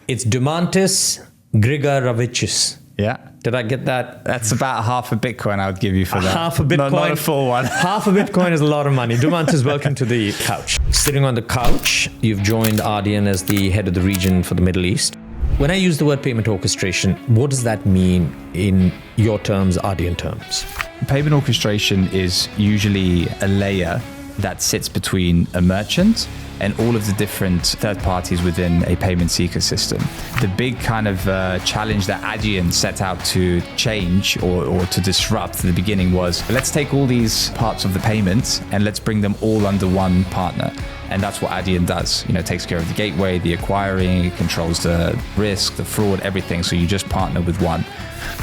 It's Daumantas Grigaravicius. Yeah. Did I get that? That's about half a Bitcoin I would give you for that. Half a Bitcoin. Not a full one. Half a Bitcoin is a lot of money. Daumantas, welcome to the couch. Sitting on the couch, you've joined Adyen as the head of the region for the Middle East. When I use the word payment orchestration, what does that mean in your terms, Adyen terms? Payment orchestration is usually a layer that sits between a merchant and all of the different third parties within a payments ecosystem. The big kind of challenge that Adyen set out to change or to disrupt at the beginning was, let's take all these parts of the payments and let's bring them all under one partner. And that's what Adyen does. You know, it takes care of the gateway, the acquiring, it controls the risk, the fraud, everything. So you just partner with one.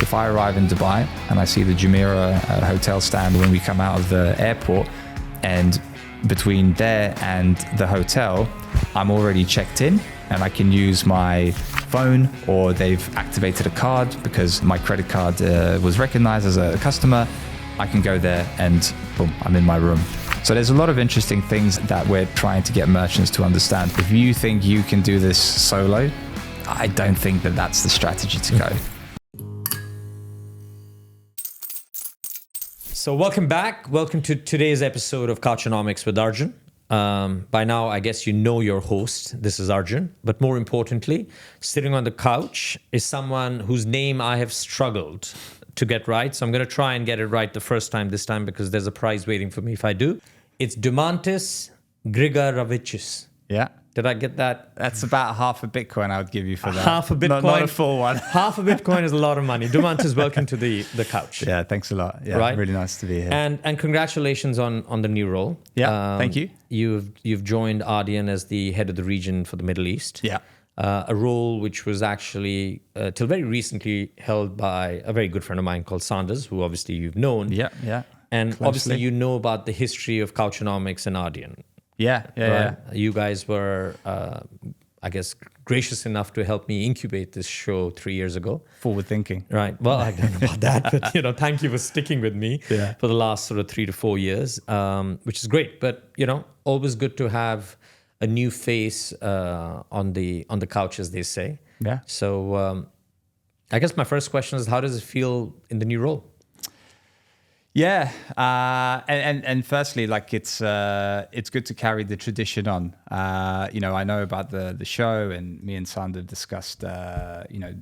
If I arrive in Dubai and I see the Jumeirah hotel stand when we come out of the airport, and between there and the hotel, I'm already checked in and I can use my phone, or they've activated a card because my credit card was recognized as a customer. I can go there and boom, I'm in my room. So there's a lot of interesting things that we're trying to get merchants to understand. If you think you can do this solo, I don't think that that's the strategy to go. So welcome back. Welcome to today's episode of Couchonomics with Arjun. By now, I guess you know your host. This is Arjun. But more importantly, sitting on the couch is someone whose name I have struggled to get right. So I'm going to try and get it right the first time this time, because there's a prize waiting for me if I do. It's Daumantas Grigaravicius. Yeah. Did I get that? That's about half a Bitcoin I would give you for that. Half a Bitcoin. Not a full one. Half a Bitcoin is a lot of money. Daumantas, welcome to the couch. Yeah, thanks a lot. Yeah, right? Really nice to be here. And congratulations on the new role. Yeah, thank you. You've joined Adyen as the head of the region for the Middle East. Yeah. A role which was actually till very recently held by a very good friend of mine called Sanders, who obviously you've known. Yeah, yeah. And closely. Obviously you know about the history of Couchonomics and Adyen. Yeah. You guys were, I guess, gracious enough to help me incubate this show 3 years ago. Forward thinking. Right. Well, I don't know about that, but thank you for sticking with me for the last sort of 3 to 4 years, which is great. But always good to have a new face on the couch, as they say. Yeah. So I guess my first question is, how does it feel in the new role? Yeah, and firstly, like it's good to carry the tradition on. I know about the show, and me and Sander discussed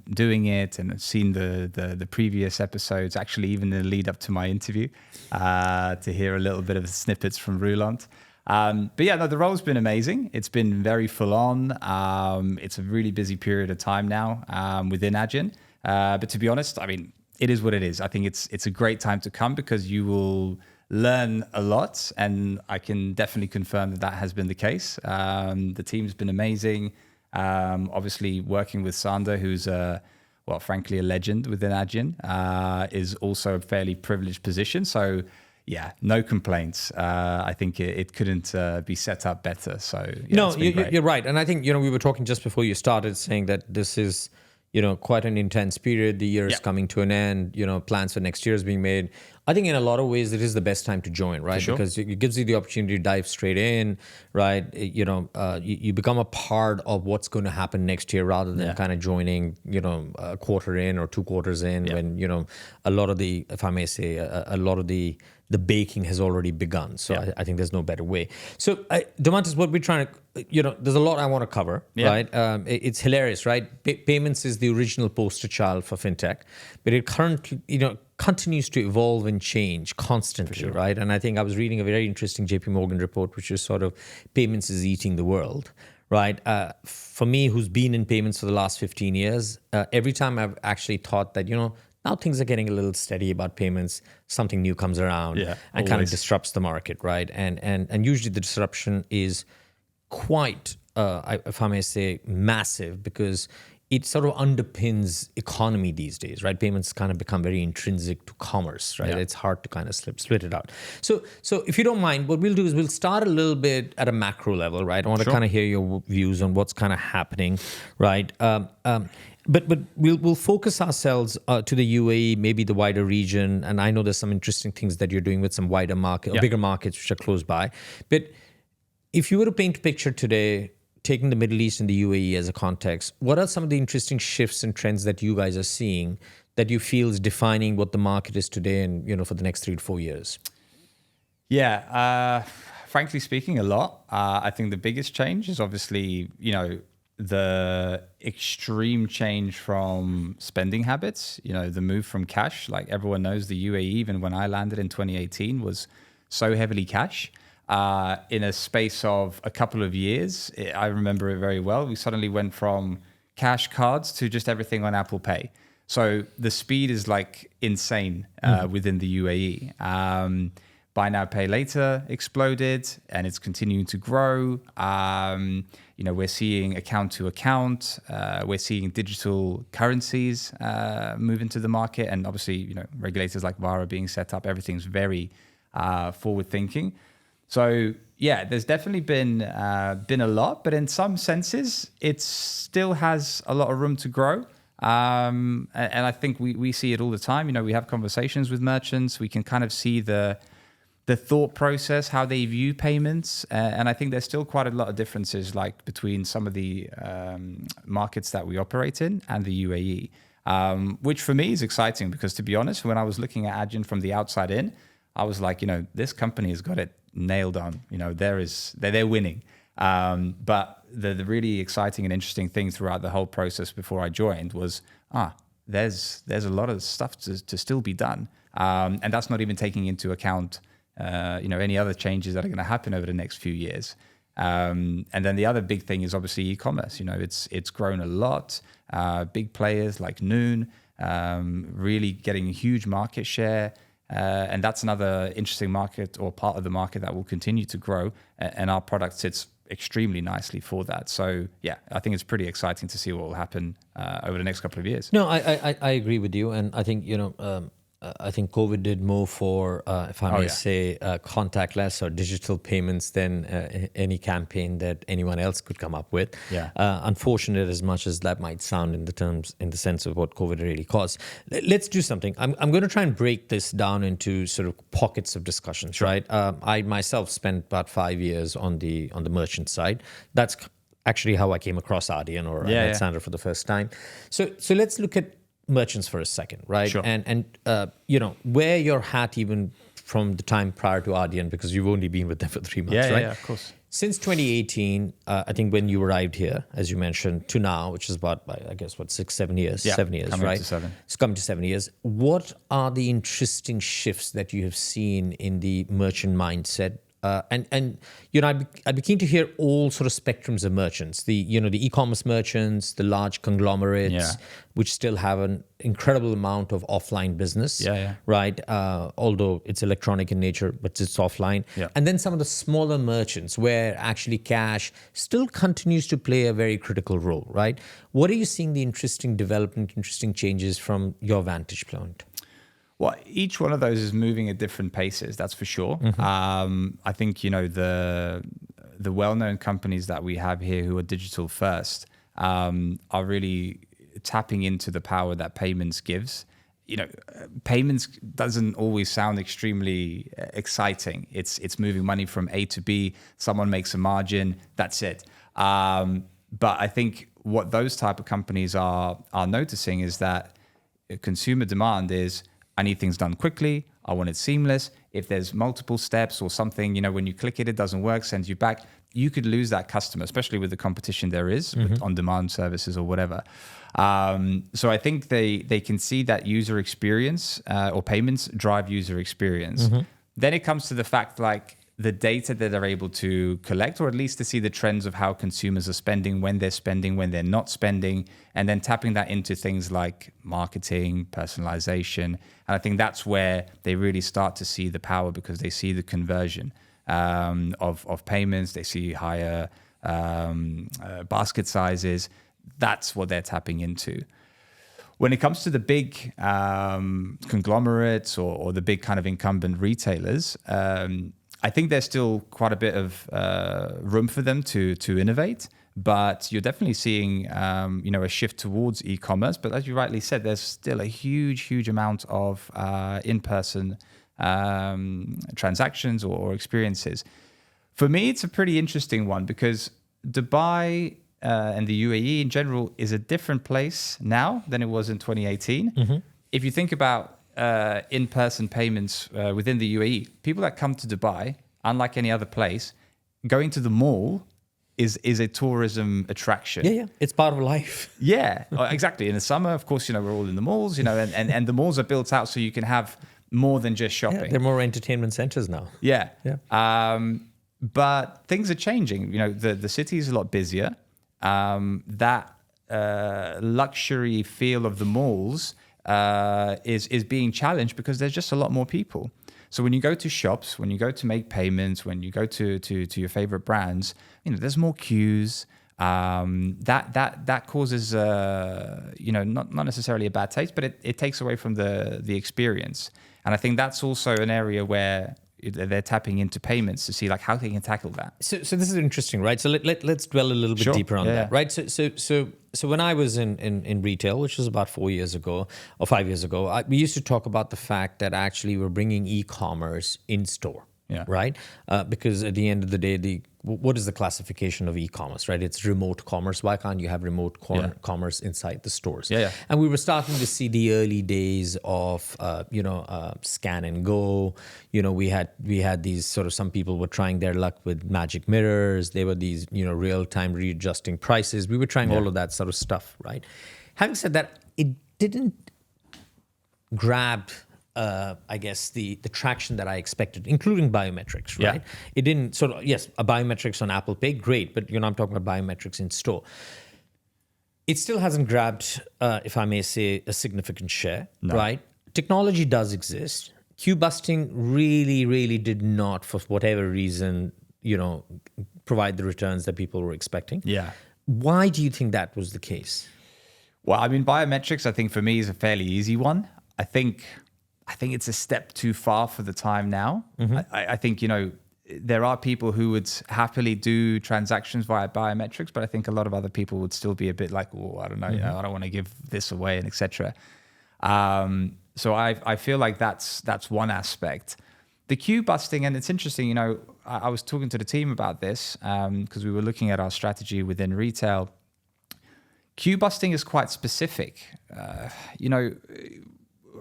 doing it, and seen the previous episodes. Actually, even in the lead up to my interview, to hear a little bit of the snippets from Roland. But yeah, no, the role's been amazing. It's been very full on. It's a really busy period of time now within Adyen. But to be honest, I mean, it is what it is. I think it's a great time to come because you will learn a lot, and I can definitely confirm that has been the case. The team's been amazing. Obviously, working with Sander, who's frankly a legend within Adyen, is also a fairly privileged position. So yeah, no complaints. I think it couldn't be set up better. So yeah, no, you're right. And I think, we were talking just before you started saying that this is, quite an intense period. The year is coming to an end. Plans for next year is being made. I think in a lot of ways, it is the best time to join, right? Sure. Because it gives you the opportunity to dive straight in, right? You become a part of what's going to happen next year rather than kind of joining, a quarter in or 2 quarters in when, a lot of the, if I may say, a lot of the baking has already begun. So I think there's no better way. So Daumantas, what we're trying to, there's a lot I want to cover, right? It's hilarious, right? Payments is the original poster child for fintech, but it currently, continues to evolve and change constantly, right? And I think I was reading a very interesting JP Morgan report, which is sort of payments is eating the world, right? For me, who's been in payments for the last 15 years, every time I've actually thought that, now things are getting a little steady about payments, something new comes around and kind of disrupts the market, right? And usually the disruption is quite, if I may say, massive, because it sort of underpins economy these days, right? Payments kind of become very intrinsic to commerce, right? It's hard to kind of split it out. So if you don't mind, what we'll do is we'll start a little bit at a macro level, right? I want to kind of hear your views on what's kind of happening, right? But we'll focus ourselves to the UAE, maybe the wider region, and I know there's some interesting things that you're doing with some wider market, or bigger markets which are close by. But if you were to paint a picture today, taking the Middle East and the UAE as a context, what are some of the interesting shifts and trends that you guys are seeing that you feel is defining what the market is today and, for the next 3 to 4 years? Yeah, frankly speaking, a lot. I think the biggest change is obviously, the extreme change from spending habits, the move from cash. Like everyone knows, the UAE, even when I landed in 2018, was so heavily cash. In a space of a couple of years, I remember it very well. We suddenly went from cash cards to just everything on Apple Pay. So the speed is like insane within the UAE. Buy now, pay later exploded, and it's continuing to grow. We're seeing account to account. We're seeing digital currencies move into the market, and obviously, regulators like VARA being set up. Everything's very forward thinking. So yeah, there's definitely been a lot, but in some senses, it still has a lot of room to grow. And I think we see it all the time. We have conversations with merchants. We can kind of see the thought process, how they view payments. And I think there's still quite a lot of differences like between some of the markets that we operate in and the UAE, which for me is exciting because, to be honest, when I was looking at Adyen from the outside in, I was like, this company has got it nailed on. They're winning. But the really exciting and interesting thing throughout the whole process before I joined was, there's a lot of stuff to still be done. And that's not even taking into account any other changes that are going to happen over the next few years. And then the other big thing is obviously e-commerce. It's grown a lot. Big players like Noon really getting a huge market share. And that's another interesting market or part of the market that will continue to grow. And our product sits extremely nicely for that. So yeah, I think it's pretty exciting to see what will happen over the next couple of years. No, I agree with you. And I think, I think COVID did more for, if I may say, contactless or digital payments than any campaign that anyone else could come up with. Yeah. Unfortunate as much as that might sound in the sense of what COVID really caused. Let's do something. I'm going to try and break this down into sort of pockets of discussions, sure. Right? I myself spent about 5 years on the merchant side. That's actually how I came across Adyen or Alexander for the first time. So let's look at merchants for a second, right? Sure. And wear your hat even from the time prior to Adyen, because you've only been with them for 3 months, right? Yeah, of course. Since 2018, I think when you arrived here, as you mentioned, to now, which is about, I guess, 6-7 years? Yeah, 7 years, coming right? to 7. It's coming to 7 years. What are the interesting shifts that you have seen in the merchant mindset? I'd be keen to hear all sort of spectrums of merchants, the e-commerce merchants, the large conglomerates, which still have an incredible amount of offline business, right? Although it's electronic in nature, but it's offline. Yeah. And then some of the smaller merchants where actually cash still continues to play a very critical role, right? What are you seeing the interesting development, interesting changes from your vantage point? Well, each one of those is moving at different paces, that's for sure. Mm-hmm. I think, the well-known companies that we have here who are digital first are really tapping into the power that payments gives. Payments doesn't always sound extremely exciting. It's moving money from A to B. Someone makes a margin, that's it. But I think what those type of companies are noticing is that consumer demand is, I need things done quickly. I want it seamless. If there's multiple steps or something, when you click it doesn't work, sends you back, you could lose that customer, especially with the competition there is with on-demand services or whatever. So I think they can see that user experience or payments drive user experience. Mm-hmm. Then it comes to the fact like the data that they're able to collect, or at least to see the trends of how consumers are spending, when they're not spending, and then tapping that into things like marketing, personalization. And I think that's where they really start to see the power, because they see the conversion of payments. They see higher basket sizes. That's what they're tapping into. When it comes to the big conglomerates or the big kind of incumbent retailers, I think there's still quite a bit of room for them to innovate, but you're definitely seeing a shift towards e-commerce. But as you rightly said, there's still a huge amount of in-person transactions or experiences. For me, it's a pretty interesting one, because Dubai and the UAE in general is a different place now than it was in 2018. If you think about in-person payments within the UAE, people that come to Dubai, unlike any other place, going to the mall is a tourism attraction. Yeah, it's part of life. Yeah, exactly. In the summer, of course, we're all in the malls, and the malls are built out so you can have more than just shopping. Yeah, they're more entertainment centers now. Yeah. But things are changing. The city is a lot busier. That luxury feel of the malls is being challenged because there's just a lot more people. So when you go to shops, when you go to make payments, when you go to your favorite brands, there's more queues. That causes not necessarily a bad taste, but it takes away from the experience. And I think that's also an area where they're tapping into payments to see how they can tackle that. So this is interesting, right? So let's dwell a little bit deeper on that, right? So when I was in retail, which was about 4 years ago or 5 years ago, we used to talk about the fact that actually we're bringing e-commerce in store, right? Because at the end of the day, what is the classification of e-commerce, right? It's remote commerce. Why can't you have remote commerce inside the stores? And we were starting to see the early days of, scan and go. We had these sort of, some people were trying their luck with magic mirrors. There were these, real-time readjusting prices. We were trying all of that sort of stuff, right? Having said that, it didn't grab I guess the traction that I expected, including biometrics, right? It didn't a biometrics on Apple Pay, great, but I'm talking about biometrics in store. It still hasn't grabbed, if I may say, a significant share, right? Technology does exist. Queue busting really, really did not, for whatever reason, provide the returns that people were expecting. Why do you think that was the case? Well, I mean, biometrics, I think for me is a fairly easy one. I think it's a step too far for the time now. I think, there are people who would happily do transactions via biometrics, but I think a lot of other people would still be a bit like, oh, I don't know, I don't want to give this away and etc. So I feel like that's one aspect. The queue busting, and it's interesting, I was talking to the team about this because we were looking at our strategy within retail. Queue busting is quite specific.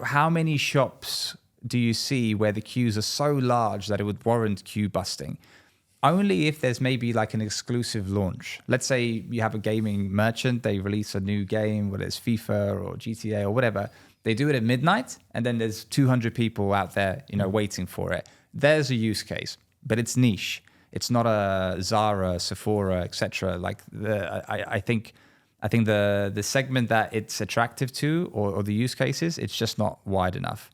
How many shops do you see where the queues are so large that it would warrant queue busting? Only if there's maybe an exclusive launch. Let's say you have a gaming merchant, they release a new game, whether it's FIFA or GTA or whatever. They do it at midnight, and then there's 200 people out there, waiting for it. There's a use case, but it's niche. It's not a Zara, Sephora, etc. I think the segment that it's attractive to or the use cases, it's just not wide enough.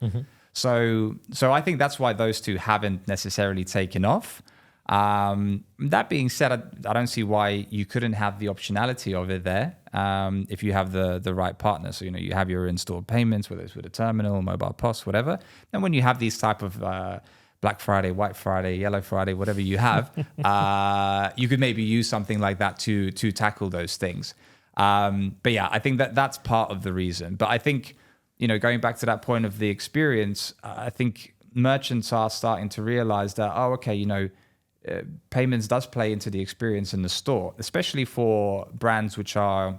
So I think that's why those two haven't necessarily taken off. That being said, I don't see why you couldn't have the optionality of it there if you have the right partner. So, you have your in-store payments, whether it's with a terminal, mobile POS, whatever. And when you have these type of Black Friday, White Friday, Yellow Friday, whatever you have, you could maybe use something like that to tackle those things. But yeah, I think that's part of the reason. But I think, going back to that point of the experience, I think merchants are starting to realize that, payments does play into the experience in the store, especially for brands which are,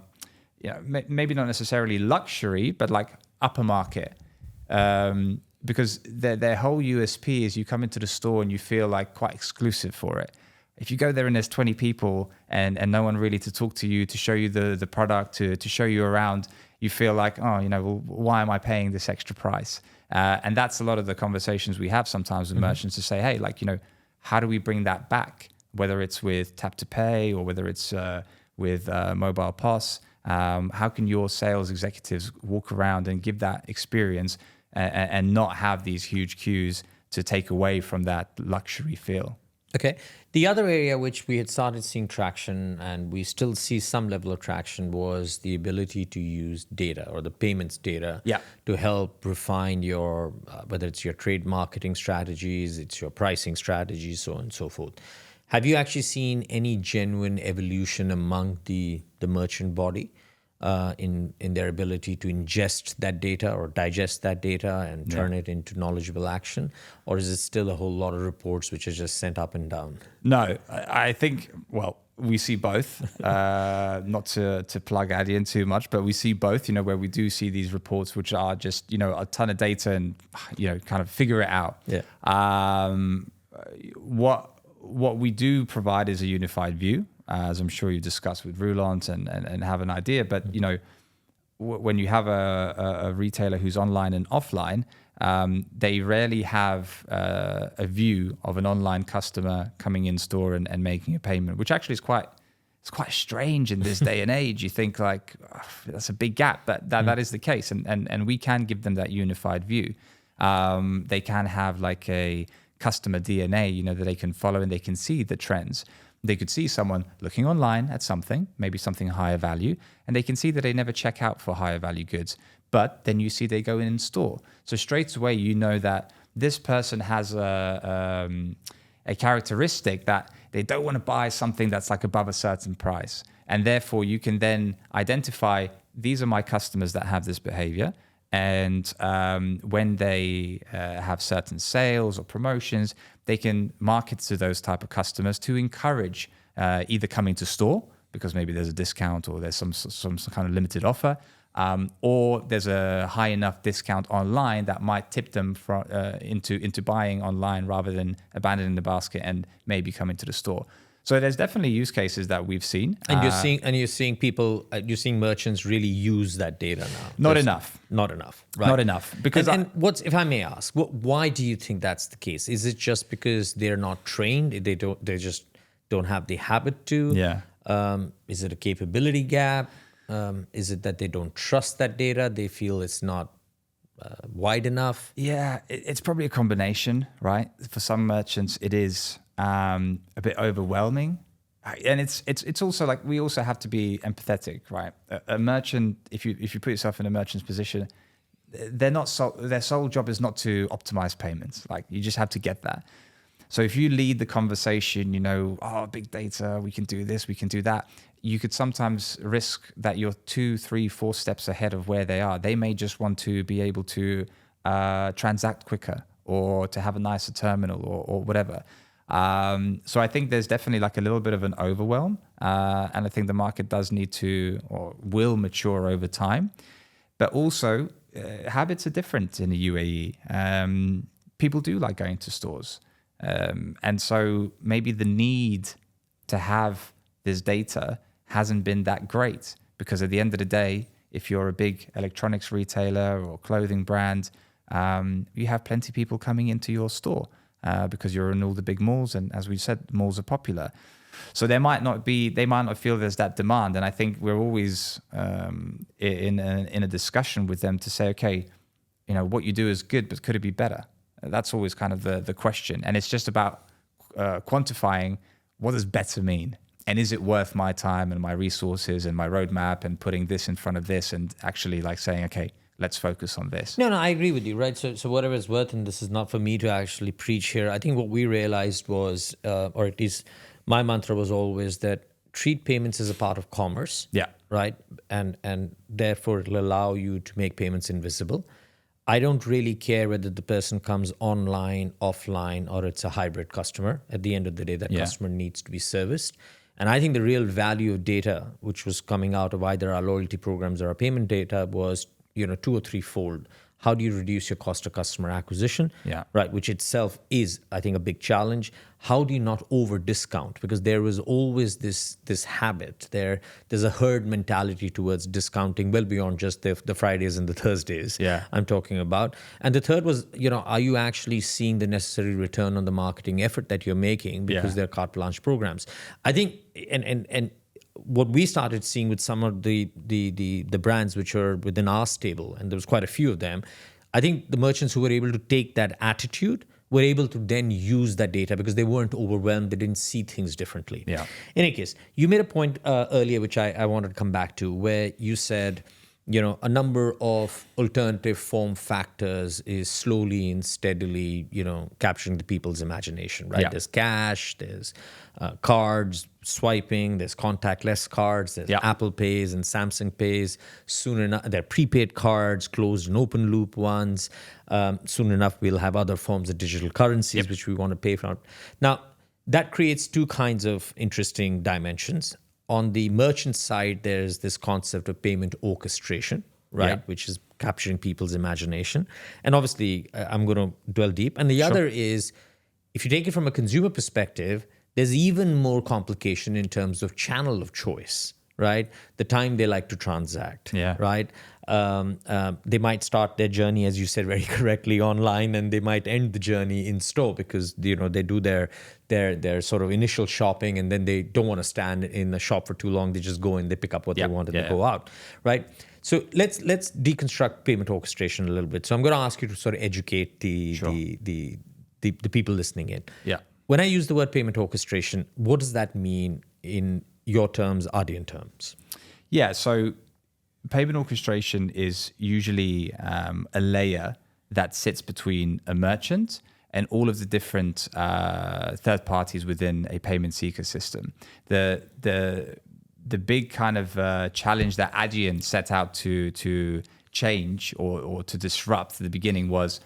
maybe not necessarily luxury, but upper market. Because their whole USP is you come into the store and you feel quite exclusive for it. If you go there and there's 20 people and no one really to talk to you, to show you the product, to show you around, you feel why am I paying this extra price? And that's a lot of the conversations we have sometimes with merchants to say, hey, how do we bring that back? Whether it's with tap to pay or whether it's with mobile POS, how can your sales executives walk around and give that experience and not have these huge queues to take away from that luxury feel? Okay. The other area which we had started seeing traction, and we still see some level of traction, was the ability to use data or the payments data to help refine your, whether it's your trade marketing strategies, it's your pricing strategies, so on and so forth. Have you actually seen any genuine evolution among the merchant body in their ability to ingest that data or digest that data and turn it into knowledgeable action? Or is it still a whole lot of reports which are just sent up and down? No, I think, well, we see both. Not to plug Adyen too much, but we see both. Where we do see these reports, which are just a ton of data and kind of figure it out. Yeah. What we do provide is a unified view, as I'm sure you discussed with Roulant and have an idea. But when you have a retailer who's online and offline, they rarely have a view of an online customer coming in store and making a payment, which actually is quite strange in this day and age. You think like, oh, that's a big gap, but that is the case. And we can give them that unified view. They can have like a customer DNA, that they can follow and they can see the trends. They could see someone looking online at something, maybe something higher value, and they can see that they never check out for higher value goods. But then you see they go in store. So straight away, that this person has a characteristic that they don't want to buy something that's like above a certain price. And therefore, you can then identify, these are my customers that have this behavior. And when they have certain sales or promotions, they can market to those type of customers to encourage either coming to store, because maybe there's a discount or there's some kind of limited offer, or there's a high enough discount online that might tip them into buying online rather than abandoning the basket and maybe coming to the store. So there's definitely use cases that we've seen, and you're seeing people, you're seeing merchants really use that data now. Not enough, right? Not enough, because if I may ask, why do you think that's the case? Is it just because they're not trained? They just don't have the habit to? Yeah. Is it a capability gap? Is it that they don't trust that data? They feel it's not wide enough? Yeah, it's probably a combination, right? For some merchants, it is a bit overwhelming, and it's also like, we also have to be empathetic, right? A merchant, if you put yourself in a merchant's position, their sole job is not to optimize payments. Like, you just have to get that. So if you lead the conversation, big data, we can do this, we can do that, you could sometimes risk that you're 2, 3, 4 steps ahead of where they are. They may just want to be able to transact quicker, or to have a nicer terminal, or whatever. So I think there's definitely like a little bit of an overwhelm, and I think the market does need to, or will mature over time. But also, habits are different in the UAE. People do like going to stores. And so maybe the need to have this data hasn't been that great, because at the end of the day, if you're a big electronics retailer or clothing brand, you have plenty of people coming into your store because you're in all the big malls. And as we said, malls are popular. So they might not feel there's that demand. And I think we're always in a discussion with them to say, okay, what you do is good, but could it be better? That's always kind of the question. And it's just about quantifying, what does better mean? And is it worth my time and my resources and my roadmap, and putting this in front of this, and actually like saying, okay, let's focus on this. No, I agree with you, right? So whatever it's worth, and this is not for me to actually preach here. I think what we realized was, or at least my mantra was always, that treat payments as a part of commerce. Yeah. Right? And therefore it'll allow you to make payments invisible. I don't really care whether the person comes online, offline, or it's a hybrid customer. At the end of the day, that customer needs to be serviced. And I think the real value of data, which was coming out of either our loyalty programs or our payment data, was 2 or 3-fold. How do you reduce your cost of customer acquisition? Yeah. Right, which itself is, I think, a big challenge. How do you not over discount? Because there was always this habit. There's a herd mentality towards discounting, well beyond just the Fridays and the Thursdays. Yeah. I'm talking about. And the third was, are you actually seeing the necessary return on the marketing effort that you're making? Because they're carte blanche programs. I think, and what we started seeing with some of the brands which are within our stable, and there was quite a few of them, I think the merchants who were able to take that attitude were able to then use that data, because they weren't overwhelmed. They didn't see things differently. Yeah. In any case, you made a point earlier, which I wanted to come back to, where you said, a number of alternative form factors is slowly and steadily, capturing the people's imagination, right? Yeah. There's cash, there's cards, swiping, there's contactless cards, there's Apple Pays and Samsung Pays. Soon enough, there are prepaid cards, closed and open loop ones. Soon enough, we'll have other forms of digital currencies, which we want to pay for. Now, that creates two kinds of interesting dimensions. On the merchant side, there's this concept of payment orchestration, right? Yeah. Which is capturing people's imagination. And obviously, I'm going to dwell deep. And the other is, if you take it from a consumer perspective, there's even more complication in terms of channel of choice, right? The time they like to transact, right? They might start their journey, as you said very correctly, online, and they might end the journey in store because they do their sort of initial shopping, and then they don't want to stand in the shop for too long. They just go in, they pick up what they want, and they go out, right? So let's deconstruct payment orchestration a little bit. So I'm going to ask you to sort of educate the people listening in. Yeah. When I use the word payment orchestration, what does that mean in your terms, Adyen terms? Yeah, so payment orchestration is usually a layer that sits between a merchant and all of the different third parties within a payments ecosystem. The big kind of challenge that Adyen set out to change or to disrupt at the beginning was,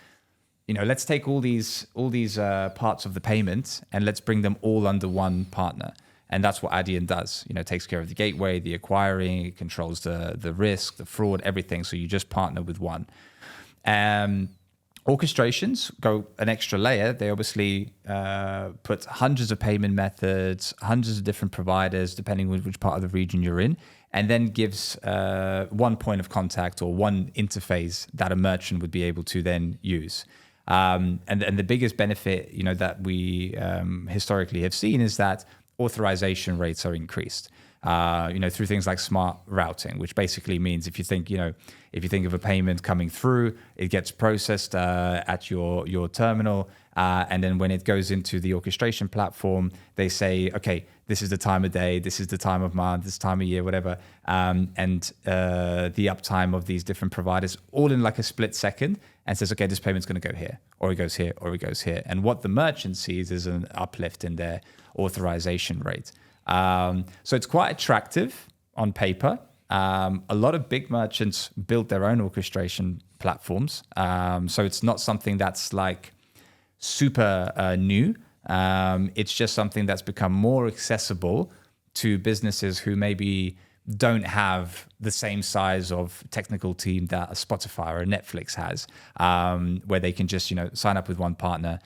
let's take all these parts of the payment and let's bring them all under one partner. And that's what Adyen does. It takes care of the gateway, the acquiring, it controls the risk, the fraud, everything. So you just partner with one. Orchestrations go an extra layer. They obviously put hundreds of payment methods, hundreds of different providers, depending on which part of the region you're in, and then gives one point of contact or one interface that a merchant would be able to then use. And the biggest benefit, that we historically have seen is that authorization rates are increased. Through things like smart routing, which basically means if you think of a payment coming through, it gets processed at your terminal, and then when it goes into the orchestration platform, they say, okay, this is the time of day, this is the time of month, this time of year, whatever, and the uptime of these different providers, all in like a split second, and says, okay, this payment's going to go here, or it goes here, or it goes here, and what the merchant sees is an uplift in their authorization rate. So it's quite attractive on paper. A lot of big merchants build their own orchestration platforms. So it's not something that's like super new. It's just something that's become more accessible to businesses who maybe don't have the same size of technical team that a Spotify or a Netflix has, where they can just sign up with one partner.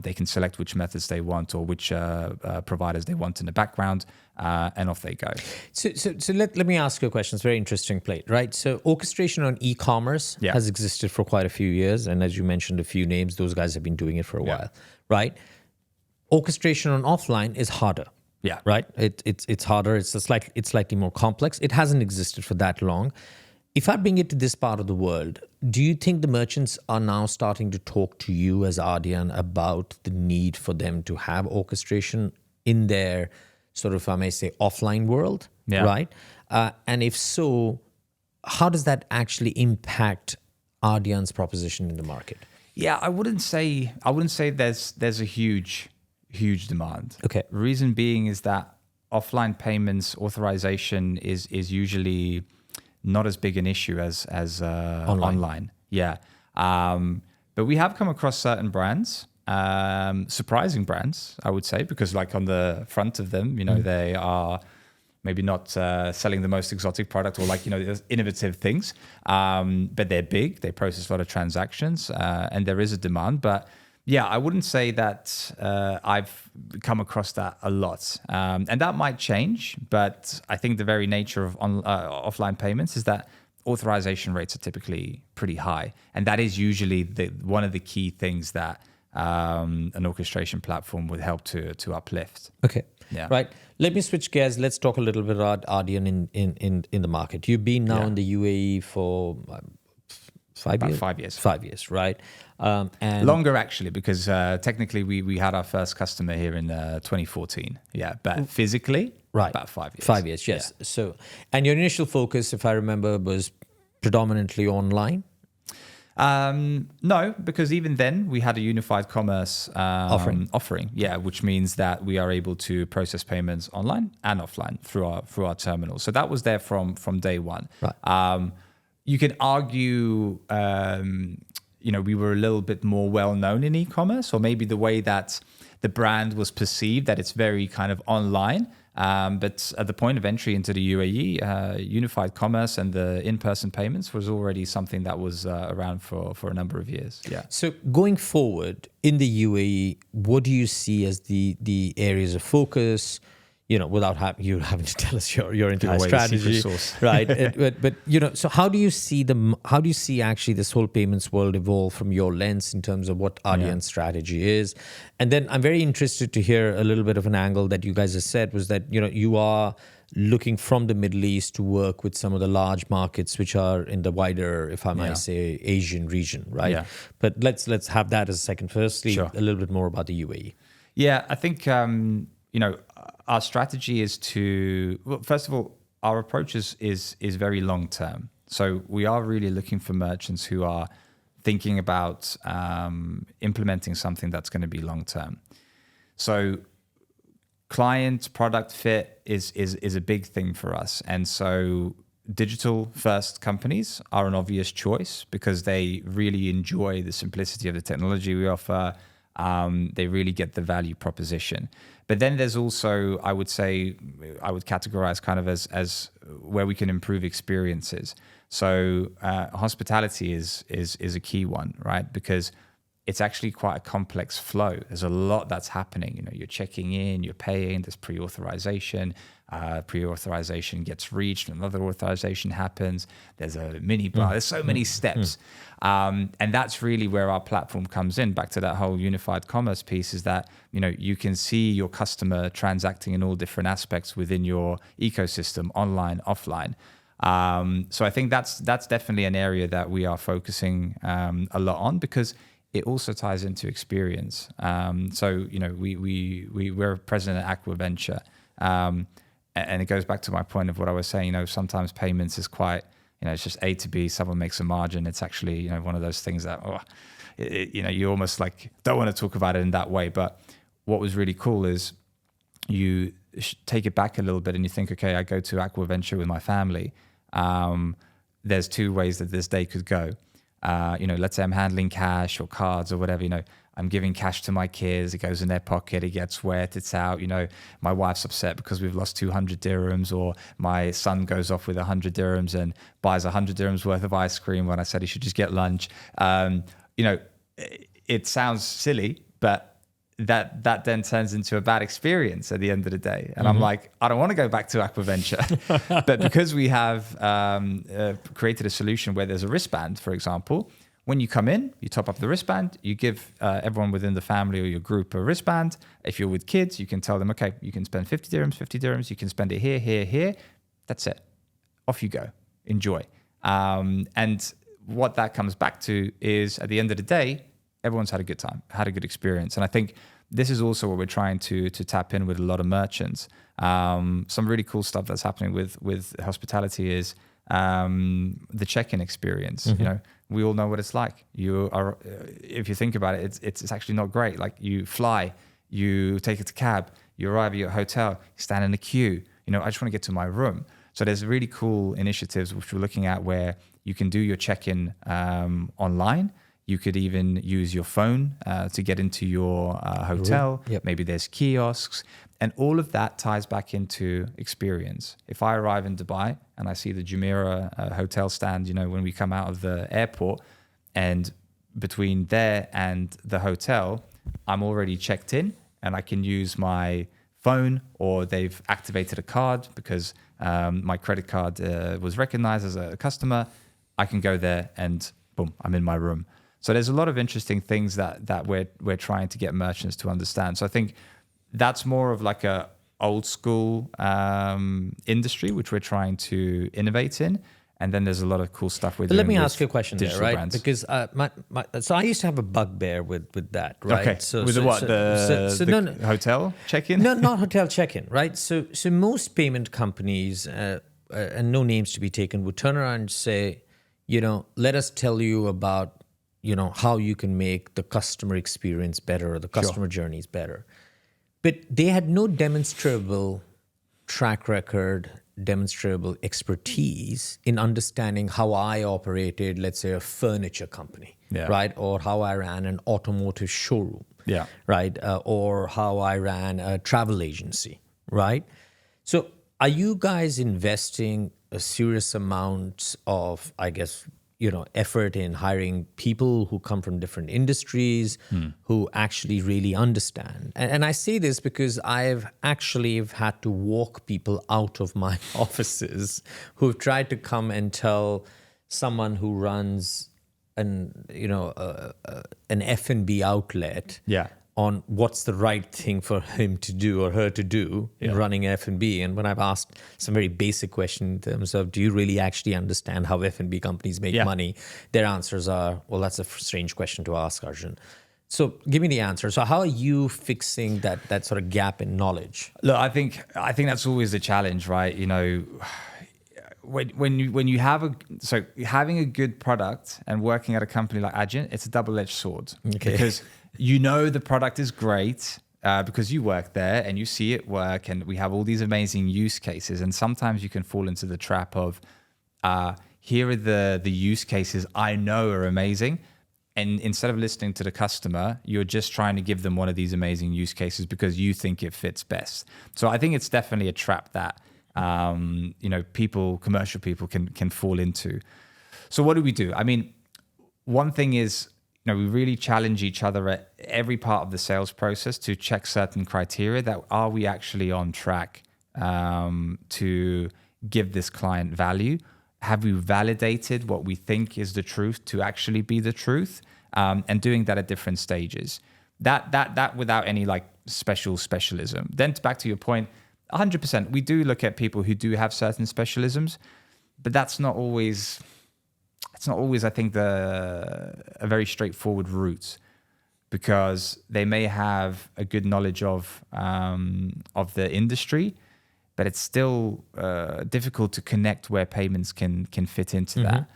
They can select which methods they want or which providers they want in the background, and off they go. So let me ask you a question. It's a very interesting plate, right? So orchestration on e-commerce has existed for quite a few years, and as you mentioned, a few names, those guys have been doing it for a while, right? Orchestration on offline is harder. Yeah. Right. It's harder. It's slightly more complex. It hasn't existed for that long. If I bring it to this part of the world, do you think the merchants are now starting to talk to you as Adyen about the need for them to have orchestration in their sort of, I may say, offline world? Yeah. Right. And if so, how does that actually impact Adyen's proposition in the market? Yeah, I wouldn't say there's a huge demand. Okay. Reason being is that offline payments authorization is usually not as big an issue as online. Yeah. But we have come across certain brands, surprising brands, I would say, because like on the front of them, they are maybe not selling the most exotic product or like, innovative things, but they're big, they process a lot of transactions, and there is a demand. But yeah, I wouldn't say that I've come across that a lot. And that might change, but I think the very nature of offline payments is that authorization rates are typically pretty high. And that is usually one of the key things that an orchestration platform would help to uplift. Okay. Yeah. Right. Let me switch gears. Let's talk a little bit about Adyen in the market. You've been now in the UAE for 5 years? 5 years. 5 years, right? And longer actually, because technically we had our first customer here in 2014. Yeah, but physically, right, about 5 years. 5 years, yes. Yeah. So, and your initial focus, if I remember, was predominantly online? No, because even then we had a unified commerce offering. Yeah, which means that we are able to process payments online and offline through our terminal. So that was there from day one. Right. You could argue, we were a little bit more well known in e-commerce, or maybe the way that the brand was perceived that it's very kind of online. But at the point of entry into the UAE, unified commerce and the in-person payments was already something that was around for a number of years. Yeah. So going forward in the UAE, what do you see as the areas of focus? Without having to tell us your entire strategy, right? But so how do you see actually this whole payments world evolve from your lens in terms of what Adyen's strategy is? And then I'm very interested to hear a little bit of an angle that you guys have said was that you are looking from the Middle East to work with some of the large markets which are in the wider, if I might say, Asian region, right? Yeah. But let's have that as a second. Firstly, a little bit more about the UAE. Yeah, I think our strategy is first of all, our approach is very long term. So we are really looking for merchants who are thinking about implementing something that's going to be long term. So client product fit is a big thing for us. And so digital first companies are an obvious choice because they really enjoy the simplicity of the technology we offer. They really get the value proposition. But then there's also, I would categorize kind of as where we can improve experiences. So hospitality is a key one, right? Because it's actually quite a complex flow. There's a lot that's happening. You're checking in, you're paying, there's pre-authorization. Pre-authorization gets reached, another authorization happens. There's a mini bar. There's so many steps. And that's really where our platform comes in. Back to that whole unified commerce piece is that, you can see your customer transacting in all different aspects within your ecosystem, online, offline. So I think that's definitely an area that we are focusing a lot on because it also ties into experience. So, we're present at Aqua Venture. And it goes back to my point of what I was saying, sometimes payments is quite, it's just A to B, someone makes a margin. It's actually, one of those things that, you almost like don't want to talk about it in that way. But what was really cool is you take it back a little bit and you think, okay, I go to Aqua Venture with my family. There's two ways that this day could go. Let's say I'm handling cash or cards or whatever, I'm giving cash to my kids. It goes in their pocket. It gets wet. It's out. My wife's upset because we've lost 200 dirhams, or my son goes off with 100 dirhams and buys 100 dirhams worth of ice cream when I said he should just get lunch. It sounds silly, but that then turns into a bad experience at the end of the day. And I'm like, I don't want to go back to Aqua Venture. But because we have created a solution where there's a wristband, for example, when you come in, you top up the wristband, you give everyone within the family or your group a wristband. If you're with kids, you can tell them, okay, you can spend 50 dirhams, you can spend it here, here, here. That's it. Off you go. Enjoy. And what that comes back to is at the end of the day, everyone's had a good time, had a good experience. And I think this is also what we're trying to tap in with a lot of merchants. Some really cool stuff that's happening with hospitality is the check-in experience. We all know what it's like. If you think about it, it's actually not great. Like you fly, you take a cab, you arrive at your hotel, you stand in a queue. I just want to get to my room. So there's really cool initiatives which we're looking at where you can do your check-in online. You could even use your phone to get into your hotel. Yep. Maybe there's kiosks. And all of that ties back into experience. If I arrive in Dubai and I see the Jumeirah hotel stand, when we come out of the airport, and between there and the hotel, I'm already checked in and I can use my phone, or they've activated a card because my credit card was recognized as a customer. I can go there and boom, I'm in my room. So there's a lot of interesting things that we're trying to get merchants to understand. So I think that's more of like a old school industry, which we're trying to innovate in. And then there's a lot of cool stuff with. Let me ask you a question there, right? Brands. Because so I used to have a bugbear with that, right? Okay. So, with the hotel check-in? No, not hotel check-in, right? So most payment companies, and no names to be taken, would turn around and say, let us tell you about, how you can make the customer experience better or the customer journeys better. But they had no demonstrable track record, demonstrable expertise in understanding how I operated, let's say, a furniture company, right? Or how I ran an automotive showroom. Yeah. right? Or how I ran a travel agency, right? So are you guys investing a serious amount of, I guess, effort in hiring people who come from different industries, who actually really understand? And I say this because I've actually had to walk people out of my offices who've tried to come and tell someone who runs an F&B outlet on what's the right thing for him to do or her to do in running F&B. And when I've asked some very basic question in terms of, do you really actually understand how F&B companies make money? Their answers are, well, that's a strange question to ask, Arjun. So give me the answer. So how are you fixing that sort of gap in knowledge? Look, I think that's always the challenge, right? When you have having a good product and working at a company like Adyen, it's a double-edged sword. Okay. Because the product is great because you work there and you see it work, and we have all these amazing use cases. And sometimes you can fall into the trap of here are the use cases I know are amazing, and instead of listening to the customer, you're just trying to give them one of these amazing use cases because you think it fits best. So I think it's definitely a trap that commercial people can fall into. So what do we do? I mean, one thing is, we really challenge each other at every part of the sales process to check certain criteria that are we actually on track to give this client value? Have we validated what we think is the truth to actually be the truth? And doing that at different stages. That without any specialism. Then back to your point, 100%, we do look at people who do have certain specialisms, but that's not always, I think, a very straightforward route, because they may have a good knowledge of the industry, but it's still difficult to connect where payments can fit into that.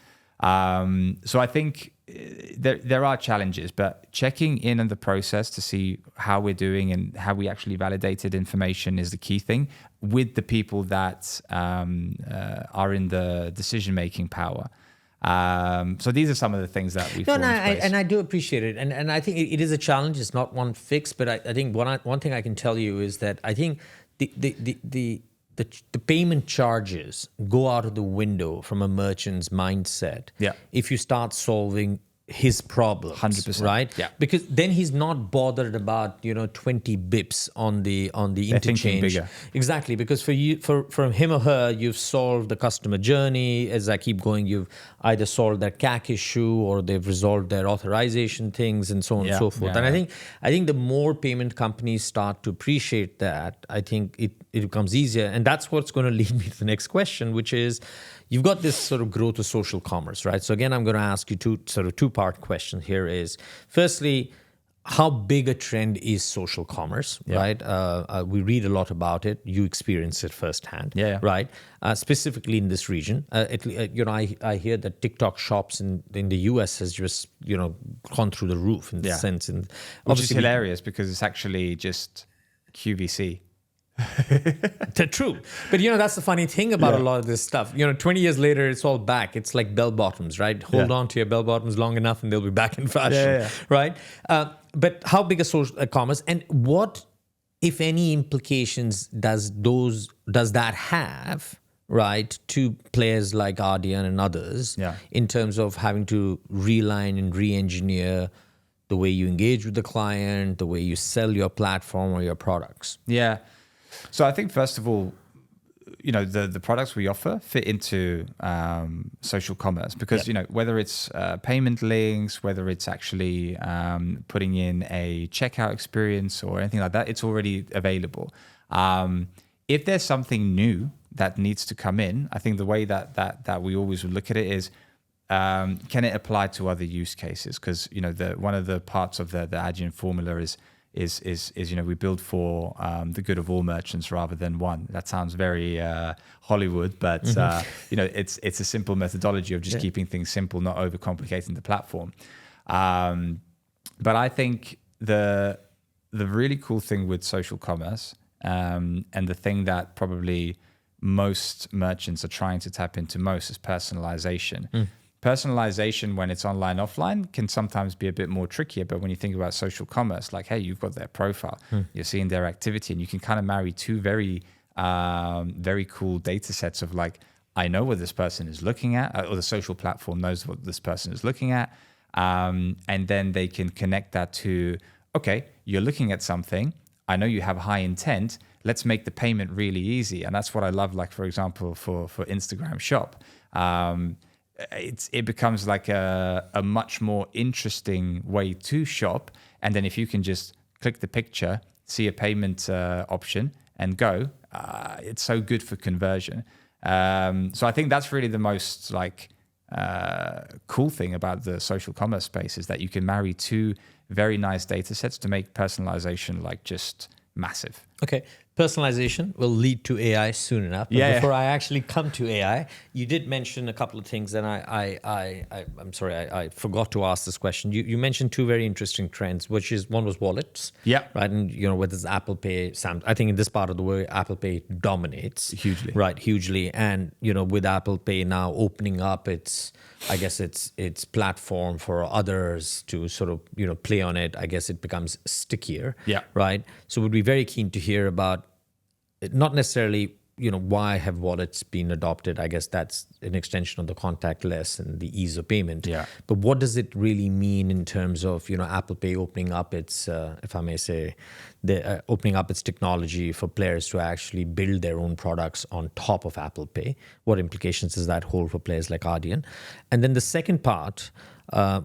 So I think there are challenges, but checking in on the process to see how we're doing and how we actually validated information is the key thing with the people that are in the decision-making power. So these are some of the things that we've and I do appreciate it. And I think it is a challenge. It's not one fix, but I think one thing I can tell you is that I think the payment charges go out of the window from a merchant's mindset if you start solving his problems. 100%. Right? Yeah. Because then he's not bothered about 20 bips on the interchange. Bigger. Exactly, because for him or her, you've solved the customer journey. As I keep going, you've either solved their CAC issue or they've resolved their authorization things and so on and so forth. And I think the more payment companies start to appreciate that, I think it becomes easier. And that's what's going to lead me to the next question, which is, you've got this sort of growth of social commerce, right? So again, I'm going to ask you two-part question here is, firstly, how big a trend is social commerce, right? We read a lot about it. You experience it firsthand, right? Specifically in this region. I hear that TikTok shops in the US has just, gone through the roof in the sense. And which is hilarious because it's actually just QVC. True, but that's the funny thing about a lot of this stuff. 20 years later, it's all back. It's like bell bottoms, right? Hold on to your bell bottoms long enough, and they'll be back in fashion, right? But how big a social commerce, and what, if any, implications does that have, right, to players like Adyen and others, in terms of having to realign and re-engineer the way you engage with the client, the way you sell your platform or your products? Yeah. So I think, first of all, the products we offer fit into social commerce because, whether it's payment links, whether it's actually putting in a checkout experience or anything like that, it's already available. If there's something new that needs to come in, I think the way that we always would look at it is, can it apply to other use cases? Because, one of the parts of the Adyen formula is we build for the good of all merchants rather than one. That sounds very Hollywood, but it's a simple methodology of just keeping things simple, not overcomplicating the platform. But I think the really cool thing with social commerce and the thing that probably most merchants are trying to tap into most is personalization. personalization when it's online, offline can sometimes be a bit more trickier. But when you think about social commerce, like, hey, you've got their profile, you're seeing their activity, and you can kind of marry two very cool data sets of like, I know what this person is looking at, or the social platform knows what this person is looking at. And then they can connect that to, okay, you're looking at something. I know you have high intent. Let's make the payment really easy. And that's what I love, like, for example, for Instagram Shop. It becomes like a much more interesting way to shop. And then if you can just click the picture, see a payment option and go, it's so good for conversion. So I think that's really the most like cool thing about the social commerce space, is that you can marry two very nice data sets to make personalization like just massive. Okay. Personalization will lead to AI soon enough. But before I actually come to AI, you did mention a couple of things, and I'm sorry, I forgot to ask this question. You mentioned two very interesting trends, which is one was wallets. Yeah. Right. And whether it's Apple Pay, I think in this part of the world, Apple Pay dominates Hugely. Right, hugely. And with Apple Pay now opening up its platform for others to sort of play on it, I guess it becomes stickier. Yeah. Right. So we'd be very keen to hear about, not necessarily, why have wallets been adopted? I guess that's an extension of the contactless and the ease of payment. Yeah. But what does it really mean in terms of, Apple Pay opening up its, if I may say, opening up its technology for players to actually build their own products on top of Apple Pay? What implications does that hold for players like Adyen? And then the second part,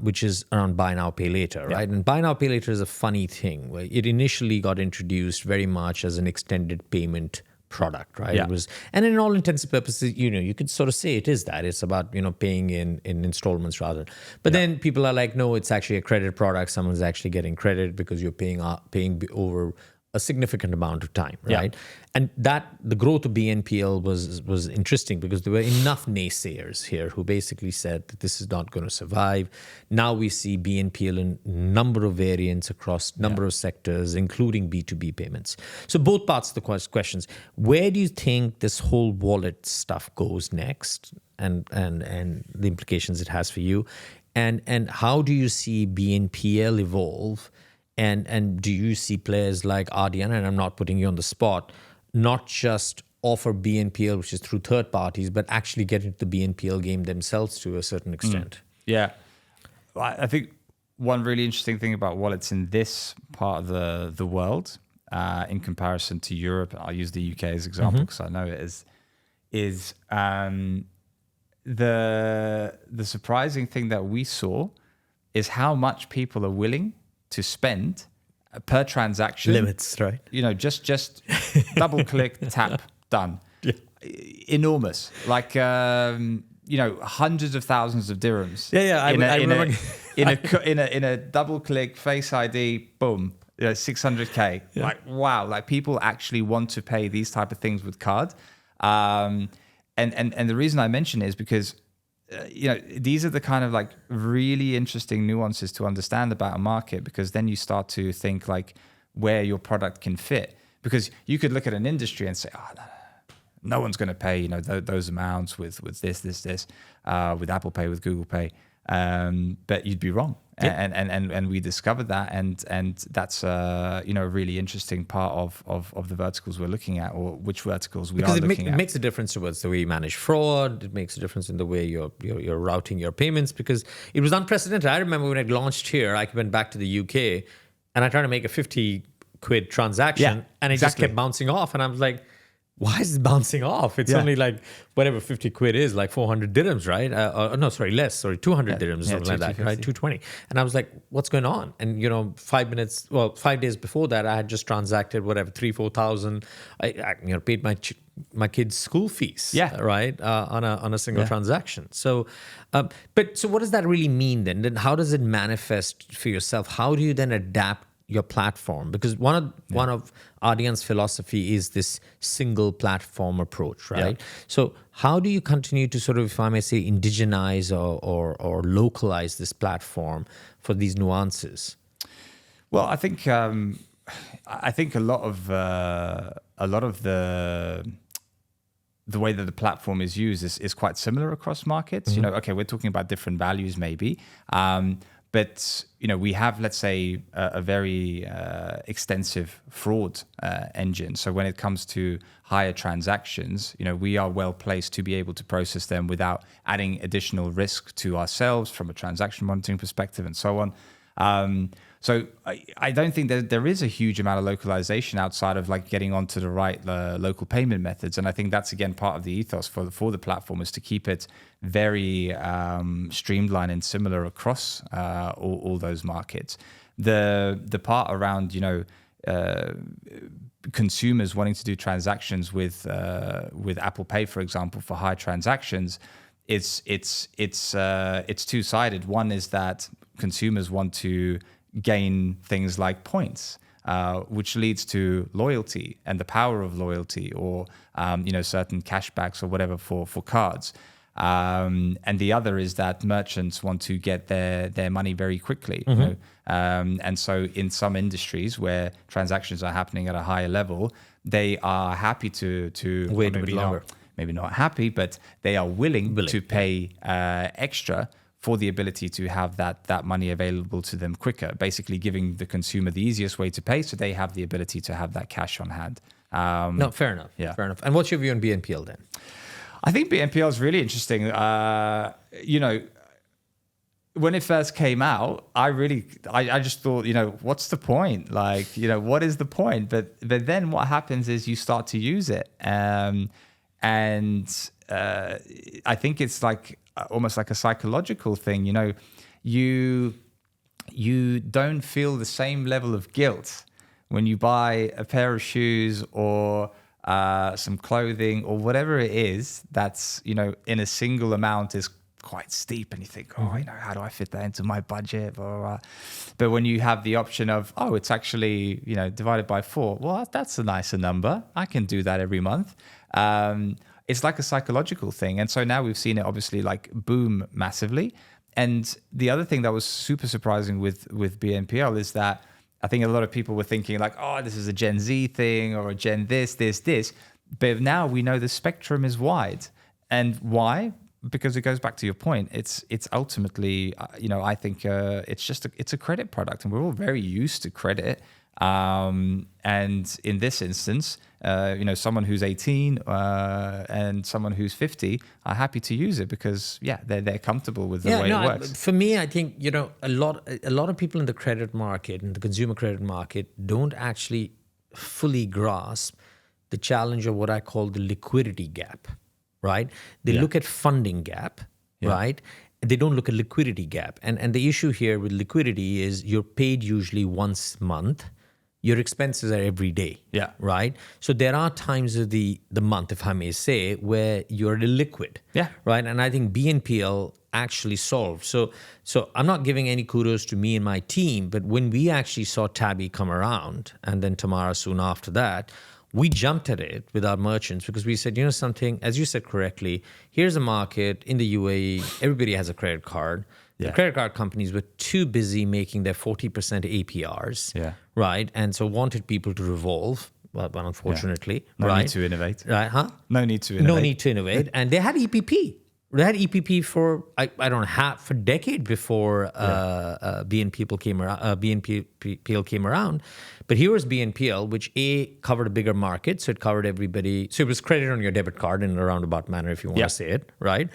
which is around buy now, pay later, right? And buy now, pay later is a funny thing. Where it initially got introduced very much as an extended payment product, right? Yeah. It was, and in all intents and purposes, you could sort of say it is that. It's about, paying in installments rather. But then people are like, no, it's actually a credit product. Someone's actually getting credit because you're paying over a significant amount of time, right? Yeah. And the growth of BNPL was interesting because there were enough naysayers here who basically said that this is not going to survive. Now we see BNPL in a number of variants across number of sectors, including B2B payments. So both parts of the questions. Where do you think this whole wallet stuff goes next, and the implications it has for you? And how do you see BNPL evolve? And do you see players like Adyen, and I'm not putting you on the spot, not just offer BNPL, which is through third parties, but actually get into the BNPL game themselves to a certain extent? Yeah. I think one really interesting thing about wallets in this part of the world, in comparison to Europe, I'll use the UK as example because I know it is the surprising thing that we saw is how much people are willing to spend per transaction. Limits, right? Just double click, tap, done. Yeah. Enormous. Like, hundreds of thousands of dirhams. Yeah. I remember. In a double click, Face ID, boom, 600K. Yeah. Like, wow. Like, people actually want to pay these type of things with card. And the reason I mention it is because these are the kind of like really interesting nuances to understand about a market, because then you start to think like where your product can fit. Because you could look at an industry and say, no one's going to pay those amounts with this, with Apple Pay, with Google Pay, but you'd be wrong. Yeah. And we discovered that, and that's a really interesting part of the verticals we're looking at, or which verticals we are looking at. It makes a difference towards the way you manage fraud. It makes a difference in the way you're routing your payments, because it was unprecedented. I remember when it launched here, I went back to the UK and I tried to make a 50 quid transaction, and it just kept bouncing off, and I was like, why is it bouncing off? It's only like whatever 50 quid is, like 400 dirhams, right? 200 dirhams, something like that, right? 220. And I was like, what's going on? And 5 days before that, I had just transacted whatever 3,000-4,000. I paid my kids' school fees, right, on a single transaction. So, so what does that really mean then? Then how does it manifest for yourself? How do you then adapt your platform? Because one of Adyen's philosophy is this single platform approach, right? Yeah. So how do you continue to sort of, if I may say, indigenize or localize this platform for these nuances? Well, I think a lot of the the way that the platform is used is quite similar across markets. You know, okay, we're talking about different values maybe, but you know, we have, let's say, a very extensive fraud engine. So when it comes to higher transactions, you know, we are well placed to be able to process them without adding additional risk to ourselves from a transaction monitoring perspective and so on. So I don't think that there is a huge amount of localization outside of like getting onto the right local payment methods. And I think that's, again, part of the ethos for the platform, is to keep it very streamlined and similar across all those markets. The part around, you know, consumers wanting to do transactions with Apple Pay, for example, for high transactions, it's two-sided. One is that consumers want to gain things like points, which leads to loyalty and the power of loyalty, or you know, certain cashbacks or whatever for cards. And the other is that merchants want to get their money very quickly. You know? And so in some industries where transactions are happening at a higher level, they are happy to wait a bit longer. Maybe not happy, but they are willing to pay extra for the ability to have that money available to them quicker, basically giving the consumer the easiest way to pay, so they have the ability to have that cash on hand. No, fair enough. Yeah. Fair enough. And what's your view on BNPL then? I think BNPL is really interesting. You know, when it first came out, I just thought, you know, what's the point? Like, you know, what is the point? But then what happens is you start to use it. And I think it's like almost like a psychological thing. You know, you don't feel the same level of guilt when you buy a pair of shoes or some clothing or whatever it is that's, you know, in a single amount is quite steep, and you think, oh, you know, how do I fit that into my budget? But when you have the option of, oh, it's actually, you know, divided by 4, well, that's a nicer number. I can do that every month. It's like a psychological thing. And so now we've seen it obviously like boom massively. And the other thing that was super surprising with BNPL is that I think a lot of people were thinking like, oh, this is a Gen Z thing or a Gen this. But now we know the spectrum is wide. And why? Because it goes back to your point. It's ultimately, you know, I think it's a credit product, and we're all very used to credit. And in this instance, you know, someone who's 18 and someone who's 50 are happy to use it because, yeah, they're comfortable with the way it works. For me, I think, you know, a lot of people in the credit market and the consumer credit market don't actually fully grasp the challenge of what I call the liquidity gap, right? They look at funding gap, right? They don't look at liquidity gap. And the issue here with liquidity is you're paid usually once a month. Your expenses are every day, right? So there are times of the month, if I may say, where you're illiquid, right? And I think BNPL actually solved. So I'm not giving any kudos to me and my team, but when we actually saw Tabby come around, and then Tamara soon after that, we jumped at it with our merchants because we said, you know something, as you said correctly, here's a market in the UAE, everybody has a credit card. The credit card companies were too busy making their 40% APRs, right? And so wanted people to revolve, but unfortunately, No need to innovate. Right, huh? No need to innovate. No need to innovate. And they had EPP. They had EPP for, I don't know, for a decade before BNPL came around. But here was BNPL, which covered a bigger market, so it covered everybody. So it was credit on your debit card in a roundabout manner, if you want to say it, right?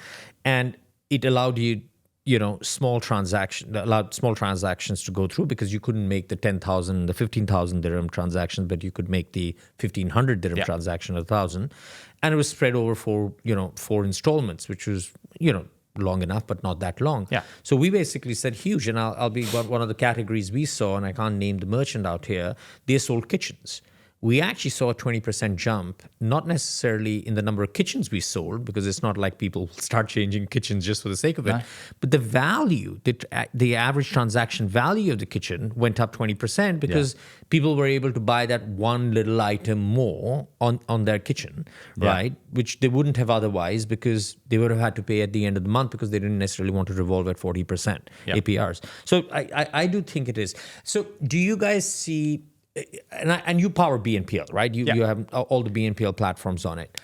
And it allowed allowed small transactions to go through because you couldn't make the 10,000, the 15,000 dirham transaction, but you could make the 1,500 dirham transaction, 1,000. And it was spread over 4 installments, which was, long enough, but not that long. So we basically said huge, and I'll be one of the categories we saw, and I can't name the merchant out here, they sold kitchens. We actually saw a 20% jump, not necessarily in the number of kitchens we sold, because it's not like people start changing kitchens just for the sake of it, but the value, the average transaction value of the kitchen went up 20% because people were able to buy that one little item more on their kitchen, right? Which they wouldn't have otherwise because they would have had to pay at the end of the month because they didn't necessarily want to revolve at 40% APRs. So I do think it is. So do you guys see... And you power BNPL, right? You have all the BNPL platforms on it.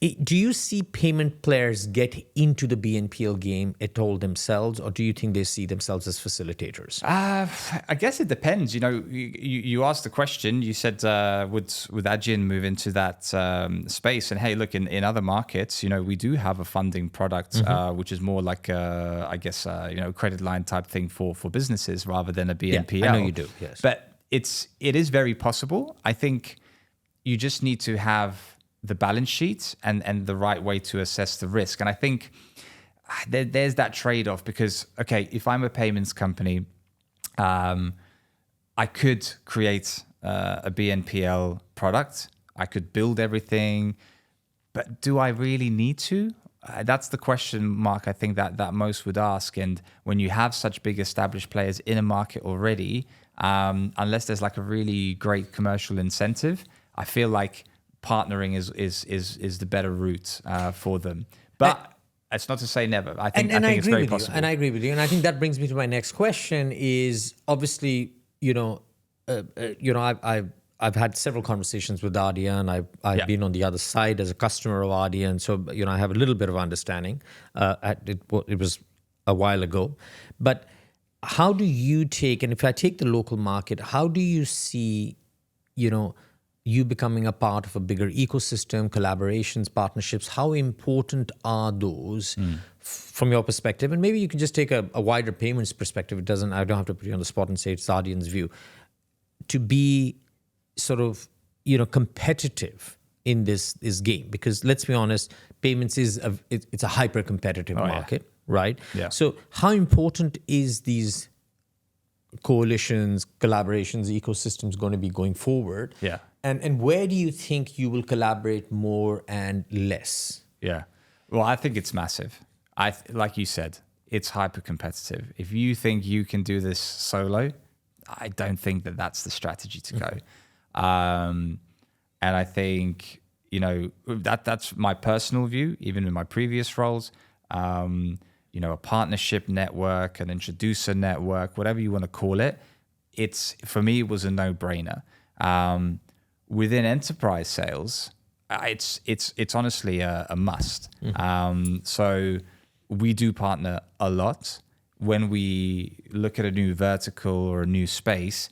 Do you see payment players get into the BNPL game at all themselves, or do you think they see themselves as facilitators? I guess it depends. You asked the question. You said, would Adyen move into that space? And hey, look, in other markets, we do have a funding product, which is more like I guess credit line type thing for businesses rather than a BNPL. Yeah, I know you do. Yes, but it is very possible. I think you just need to have the balance sheet and the right way to assess the risk. And I think there's that trade-off because, okay, if I'm a payments company, I could create a BNPL product. I could build everything, but do I really need to? That's the question mark I think that most would ask. And when you have such big established players in a market already, unless there's like a really great commercial incentive, I feel like partnering is the better route for them. But it's not to say never. I think it's very possible. And I agree with you. And I think that brings me to my next question is obviously, I've had several conversations with Adyen. I've been on the other side as a customer of Adyen. So, I have a little bit of understanding. It was a while ago. But how do you take, and if I take the local market, how do you see, you becoming a part of a bigger ecosystem, collaborations, partnerships? How important are those from your perspective? And maybe you can just take a wider payments perspective. I don't have to put you on the spot and say it's Adyen's view. To be sort of, competitive in this game, because let's be honest, payments it's a hyper competitive market, right? Yeah. So how important is these coalitions, collaborations, ecosystems going to be going forward? Yeah. And where do you think you will collaborate more and less? Yeah. Well, I think it's massive. Like you said, it's hyper competitive. If you think you can do this solo, I don't think that's the strategy to go. And I think, that's my personal view, even in my previous roles. A partnership network, an introducer network, whatever you want to call it. For me, it was a no-brainer. Within enterprise sales, it's honestly a must. So we do partner a lot. When we look at a new vertical or a new space,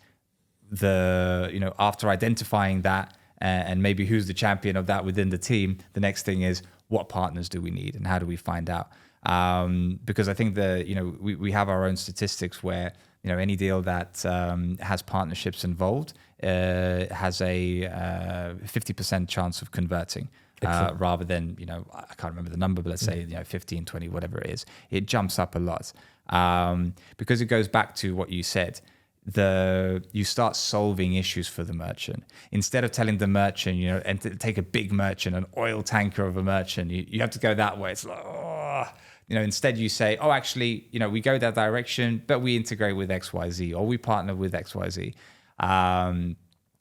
after identifying that and maybe who's the champion of that within the team, the next thing is what partners do we need and how do we find out? Because I think we have our own statistics where any deal that has partnerships involved has a 50% chance of converting. Rather than, I can't remember the number, but let's say, 15, 20, whatever it is, it jumps up a lot. Because it goes back to what you said, you start solving issues for the merchant. Instead of telling the merchant, and to take a big merchant, an oil tanker of a merchant, you have to go that way. It's like, instead you say, oh, actually, we go that direction, but we integrate with XYZ or we partner with XYZ.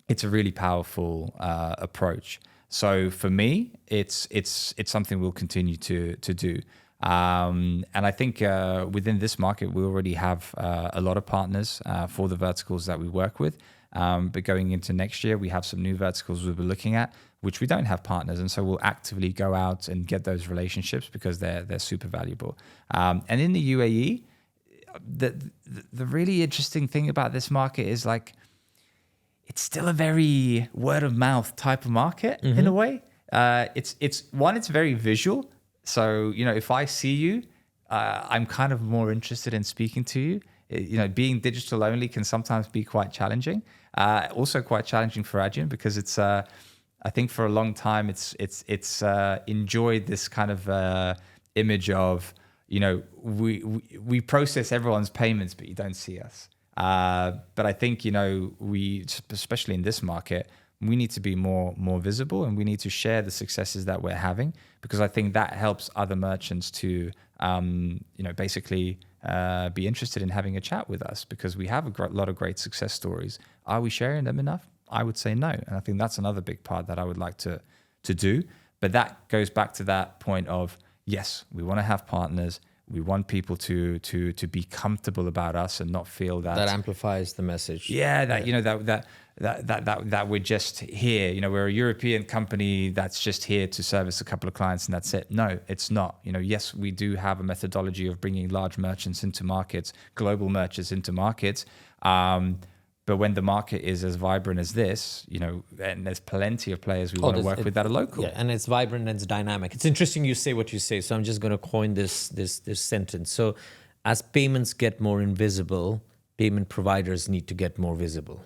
It's a really powerful approach. So for me, it's something we'll continue to do. And I think within this market, we already have a lot of partners for the verticals that we work with. But going into next year, we have some new verticals we'll be looking at, which we don't have partners. And so we'll actively go out and get those relationships because they're super valuable. And in the UAE, the really interesting thing about this market is like, it's still a very word of mouth type of market in a way. It's very visual. So, if I see you, I'm kind of more interested in speaking to you. Being digital only can sometimes be quite challenging. Also quite challenging for Arjun because it's, I think for a long time, it's enjoyed this kind of image of, we process everyone's payments, but you don't see us. But I think, we, especially in this market, we need to be more visible and we need to share the successes that we're having because I think that helps other merchants to, basically be interested in having a chat with us because we have a lot of great success stories. Are we sharing them enough? I would say no. And I think that's another big part that I would like to do. But that goes back to that point of, yes, we want to have partners. We want people to be comfortable about us and not feel that amplifies the message. Yeah, that we're just here. We're a European company that's just here to service a couple of clients and that's it. No, it's not. Yes, we do have a methodology of bringing large merchants into markets, global merchants into markets. But when the market is as vibrant as this, and there's plenty of players we want to work with that are local. Yeah, and it's vibrant and it's dynamic. It's interesting you say what you say. So I'm just going to coin this sentence. So as payments get more invisible, payment providers need to get more visible.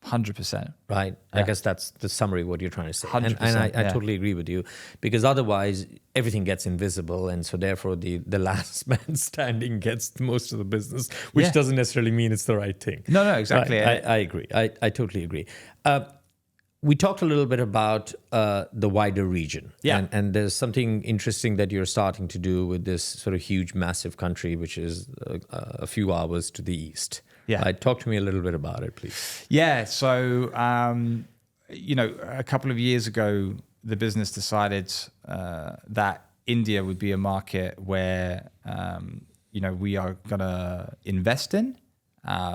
100%. Right. Yeah. I guess that's the summary of what you're trying to say. 100%, and I totally agree with you, because otherwise everything gets invisible. And so therefore the last man standing gets most of the business, which doesn't necessarily mean it's the right thing. No, exactly. Right. I agree. I totally agree. We talked a little bit about the wider region. Yeah. And there's something interesting that you're starting to do with this sort of huge, massive country, which is a few hours to the east. Yeah. Talk to me a little bit about it, please. Yeah. So, a couple of years ago, the business decided that India would be a market where, we are going to invest in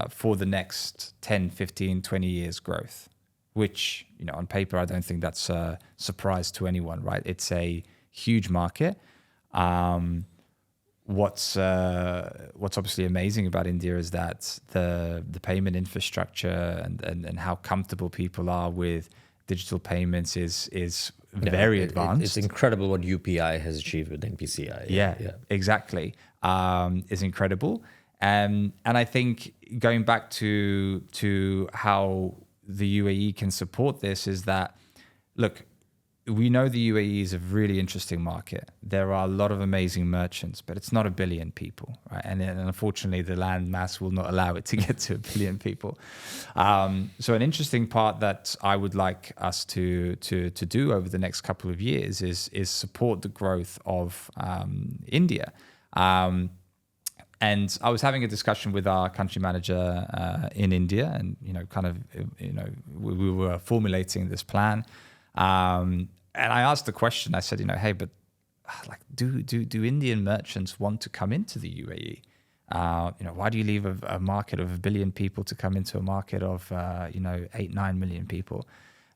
for the next 10, 15, 20 years growth, which, on paper, I don't think that's a surprise to anyone, right? It's a huge market. What's obviously amazing about India is that the payment infrastructure and how comfortable people are with digital payments is very advanced. It's incredible what UPI has achieved with NPCI. Yeah. Exactly. Is incredible. And I think going back to how the UAE can support this is that, look, we know the UAE is a really interesting market. There are a lot of amazing merchants, but it's not 1 billion people, right? And unfortunately, the land mass will not allow it to get to 1 billion people. So an interesting part that I would like us to do over the next couple of years is support the growth of India. And I was having a discussion with our country manager in India, and we were formulating this plan. And I asked the question. I said, hey, but do Indian merchants want to come into the UAE? Why do you leave a market of 1 billion people to come into a market of 8-9 million people?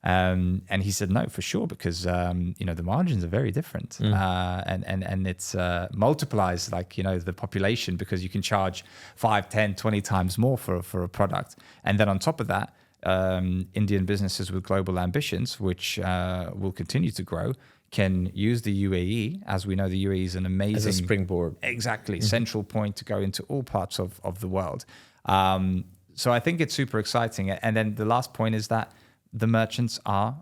And he said, no, for sure, because the margins are very different, and it's multiplies the population, because you can charge 5, 10, 20 times more for a product, and then on top of that, Indian businesses with global ambitions, which will continue to grow, can use the UAE. As we know, the UAE is an amazing... As a springboard. Exactly. Central point to go into all parts of the world. So I think it's super exciting. And then the last point is that the merchants are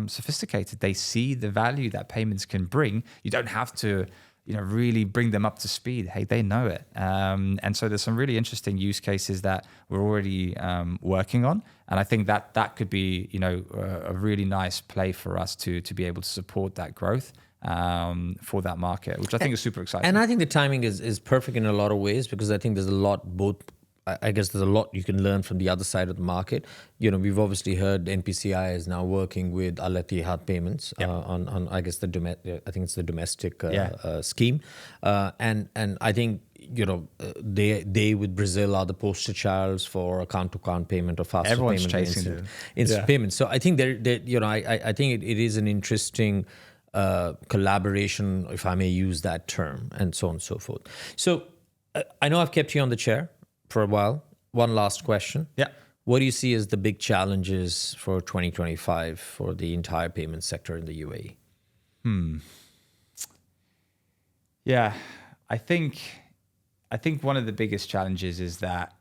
sophisticated. They see the value that payments can bring. You don't have to really bring them up to speed. Hey, they know it. And so there's some really interesting use cases that we're already working on. And I think that could be, a really nice play for us to be able to support that growth for that market, which I think is super exciting. And I think the timing is perfect in a lot of ways, because I think there's a lot there's a lot you can learn from the other side of the market. We've obviously heard NPCI is now working with Al Ittihad Payments on I guess the domestic scheme, and I think they with Brazil are the poster childs for account-to-account payment or faster Everyone's payment, chasing instant payments. So I think I think it is an interesting collaboration, if I may use that term, and so on and so forth. So I know I've kept you on the chair for a while. One last question. Yeah. What do you see as the big challenges for 2025 for the entire payment sector in the UAE? Yeah, I think one of the biggest challenges is that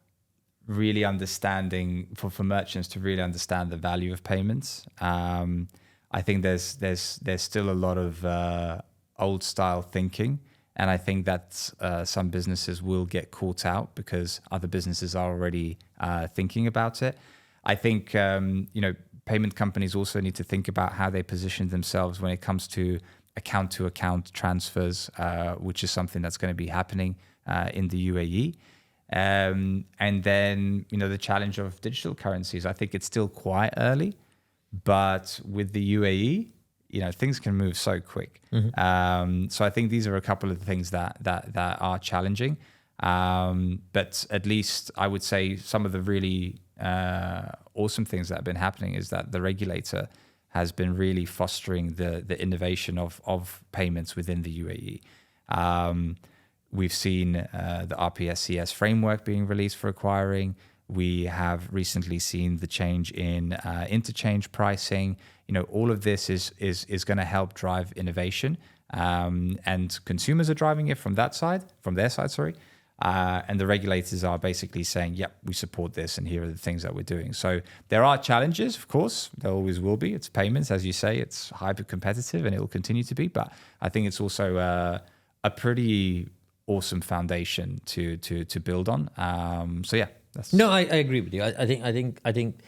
really understanding for merchants to really understand the value of payments. I think there's still a lot of old style thinking. And I think that some businesses will get caught out because other businesses are already thinking about it. I think, payment companies also need to think about how they position themselves when it comes to account-to-account transfers, which is something that's going to be happening in the UAE. And then, the challenge of digital currencies. I think it's still quite early, but with the UAE, things can move so quick. So I think these are a couple of the things that are challenging. But at least I would say some of the really awesome things that have been happening is that the regulator has been really fostering the innovation of payments within the UAE. We've seen the RPSCS framework being released for acquiring. We have recently seen the change in interchange pricing. All of this is going to help drive innovation, and consumers are driving it from their side, and the regulators are basically saying, "Yep, we support this, and here are the things that we're doing." So there are challenges, of course. There always will be. It's payments, as you say. It's hyper competitive, and it will continue to be. But I think it's also a pretty awesome foundation to build on. So yeah. No, I agree with you. I think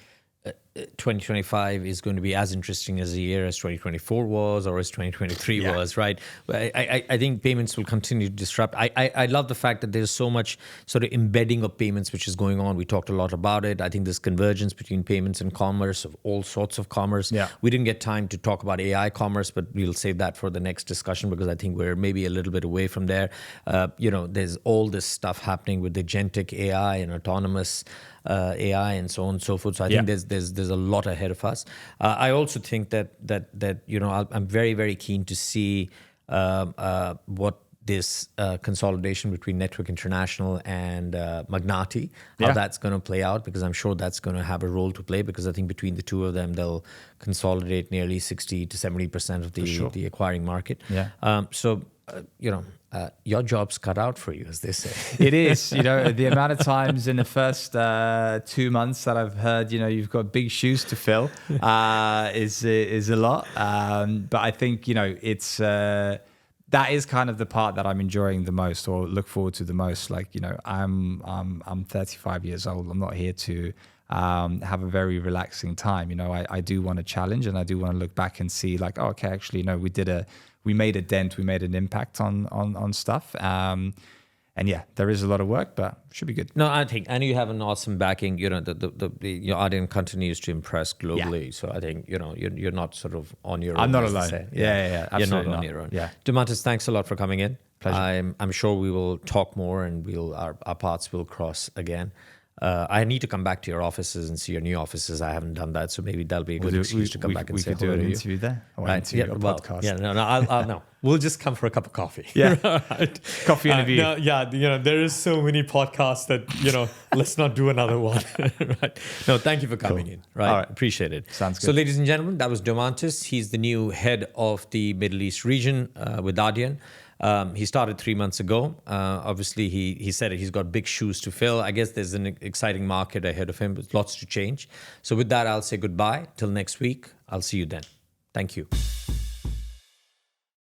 2025 is going to be as interesting as a year as 2024 was or as 2023 was, right? I think payments will continue to disrupt. I love the fact that there's so much sort of embedding of payments which is going on. We talked a lot about it. I think there's convergence between payments and commerce, of all sorts of commerce. Yeah. We didn't get time to talk about AI commerce, but we'll save that for the next discussion because I think we're maybe a little bit away from there. There's all this stuff happening with agentic AI and autonomous AI and so on and so forth. So I think there's a lot ahead of us. I also think that I'm very, very keen to see what this consolidation between Network International and Magnati, how that's going to play out, because I'm sure that's going to have a role to play, because I think between the two of them, they'll consolidate nearly 60 to 70% of the acquiring market. Your job's cut out for you, as they say. It is. The amount of times in the first 2 months that I've heard, you've got big shoes to fill is a lot. But I think, it's that is kind of the part that I'm enjoying the most, or look forward to the most. Like, I'm 35 years old. I'm not here to have a very relaxing time. I do want to challenge, and I do want to look back and see like, oh, okay, actually, no, we made a dent, we made an impact on stuff. And yeah, there is a lot of work, but should be good. No, I think, and you have an awesome backing. Your Adyen continues to impress globally. So I think you're not sort of on your own. I'm not alone. Yeah, absolutely you're not on your own. Yeah, Daumantas, thanks a lot for coming in. Pleasure. I'm sure we will talk more, and our paths will cross again. I need to come back to your offices and see your new offices. I haven't done that, so maybe that'll be a good excuse to come back and say hello to you. We could do an interview there, or right? interview a podcast. I'll no. We'll just come for a cup of coffee. Yeah, right? Coffee and a view. There is so many podcasts that let's not do another one. Right? No, thank you for coming in. Right? All right, Appreciate it. Sounds good. So, ladies and gentlemen, that was Daumantas. He's the new head of the Middle East region with Adyen. He started 3 months ago. Obviously, he said it. He's got big shoes to fill. I guess there's an exciting market ahead of him with lots to change. So with that, I'll say goodbye till next week. I'll see you then. Thank you.